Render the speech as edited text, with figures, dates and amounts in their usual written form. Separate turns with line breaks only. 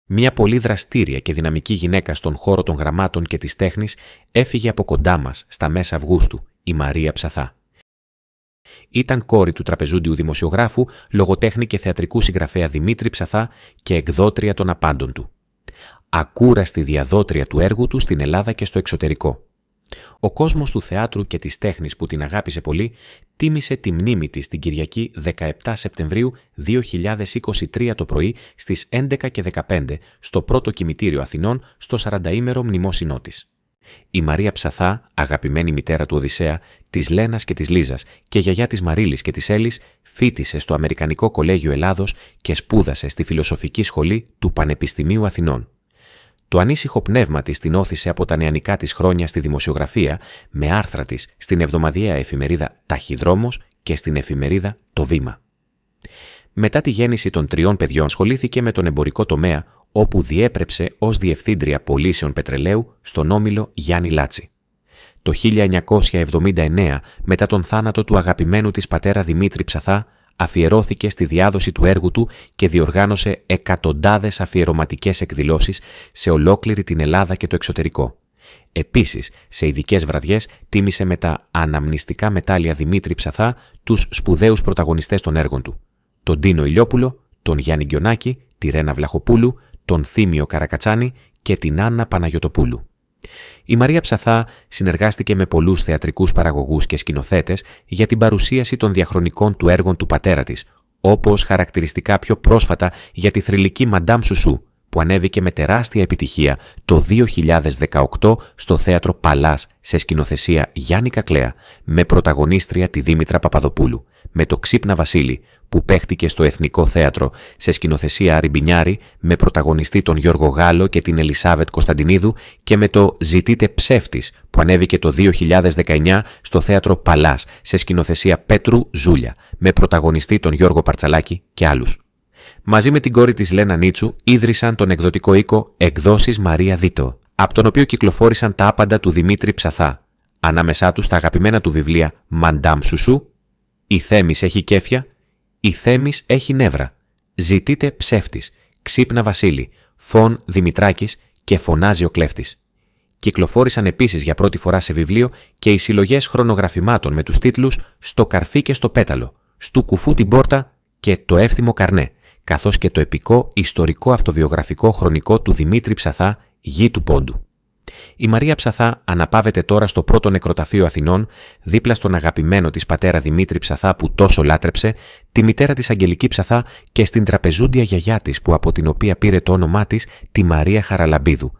Μια πολύ δραστήρια και δυναμική γυναίκα στον χώρο των γραμμάτων και της τέχνης έφυγε από κοντά μας στα μέσα Αυγούστου, η Μαρία Ψαθά. Ήταν κόρη του τραπεζούντιου δημοσιογράφου, λογοτέχνη και θεατρικού συγγραφέα Δημήτρη Ψαθά και εκδότρια των απάντων του. Ακούραστη διαδότρια του έργου του στην Ελλάδα και στο εξωτερικό. Ο κόσμος του θεάτρου και της τέχνης που την αγάπησε πολύ τίμησε τη μνήμη της την Κυριακή 17 Σεπτεμβρίου 2023 το πρωί στις 11:15 στο πρώτο κημητήριο Αθηνών στο 40ήμερο μνημόσυνό της. Η Μαρία Ψαθά, αγαπημένη μητέρα του Οδυσσέα, της Λένας και της Λίζας και γιαγιά της Μαρίλης και της Έλλης, φοίτησε στο Αμερικανικό Κολέγιο Ελλάδος και σπούδασε στη Φιλοσοφική Σχολή του Πανεπιστημίου Αθηνών. Το ανήσυχο πνεύμα της την όθησε από τα νεανικά της χρόνια στη δημοσιογραφία με άρθρα της στην εβδομαδιαία εφημερίδα Ταχυδρόμος και στην εφημερίδα Το Βήμα. Μετά τη γέννηση των 3 παιδιών ασχολήθηκε με τον εμπορικό τομέα, όπου διέπρεψε ως διευθύντρια πωλήσεων πετρελαίου στον όμιλο Γιάννη Λάτση. Το 1979, μετά τον θάνατο του αγαπημένου της πατέρα Δημήτρη Ψαθά, αφιερώθηκε στη διάδοση του έργου του και διοργάνωσε εκατοντάδες αφιερωματικές εκδηλώσεις σε ολόκληρη την Ελλάδα και το εξωτερικό. Επίσης, σε ειδικές βραδιές τίμησε με τα αναμνηστικά μετάλλια Δημήτρη Ψαθά τους σπουδαίους πρωταγωνιστές των έργων του. Τον Τίνο Ηλιόπουλο, τον Γιάννη Γκιονάκη, τη Ρένα Βλαχοπούλου, τον Θήμιο Καρακατσάνη και την Άννα Παναγιωτοπούλου. Η Μαρία Ψαθά συνεργάστηκε με πολλούς θεατρικούς παραγωγούς και σκηνοθέτες για την παρουσίαση των διαχρονικών του έργων του πατέρα της, όπως χαρακτηριστικά πιο πρόσφατα για τη θρυλική Μαντάμ Σουσού, που ανέβηκε με τεράστια επιτυχία το 2018 στο θέατρο Παλάς σε σκηνοθεσία Γιάννη Κακλέα, με πρωταγωνίστρια τη Δήμητρα Παπαδοπούλου, με το Ξύπνα Βασίλη, που παίχτηκε στο Εθνικό Θέατρο σε σκηνοθεσία Αριμπινιάρη, με πρωταγωνιστή τον Γιώργο Γάλλο και την Ελισάβετ Κωνσταντινίδου, και με το «Ζητείτε ψεύτης» που ανέβηκε το 2019 στο Θέατρο Παλάς σε σκηνοθεσία Πέτρου Ζούλια, με πρωταγωνιστή τον Γιώργο Παρτσαλάκη και άλλους. Μαζί με την κόρη της Λένα Νίτσου ίδρυσαν τον εκδοτικό οίκο Εκδόσεις Μαρία Δίτο, από τον οποίο κυκλοφόρησαν τα άπαντα του Δημήτρη Ψαθά. Ανάμεσά τους τα αγαπημένα του βιβλία «Μαντάμ Σουσού», «Η Θέμης έχει κέφια», «Η Θέμης έχει νεύρα», «Ζητείτε ψεύτης», «Ξύπνα Βασίλη», «Φων Δημητράκης» και «Φωνάζει ο κλέφτης». Κυκλοφόρησαν επίσης για πρώτη φορά σε βιβλίο και οι συλλογές χρονογραφημάτων με τους τίτλους «Στο καρφί και στο πέταλο», «Στου κουφού την πόρτα» και «Το εύθυμο καρνέ», καθώς και το επικό ιστορικό αυτοβιογραφικό χρονικό του Δημήτρη Ψαθά, «Γη του Πόντου». Η Μαρία Ψαθά αναπαύεται τώρα στο πρώτο νεκροταφείο Αθηνών, δίπλα στον αγαπημένο της πατέρα Δημήτρη Ψαθά που τόσο λάτρεψε, τη μητέρα της Αγγελική Ψαθά και στην τραπεζούντια γιαγιά της που από την οποία πήρε το όνομά της, τη Μαρία Χαραλαμπίδου,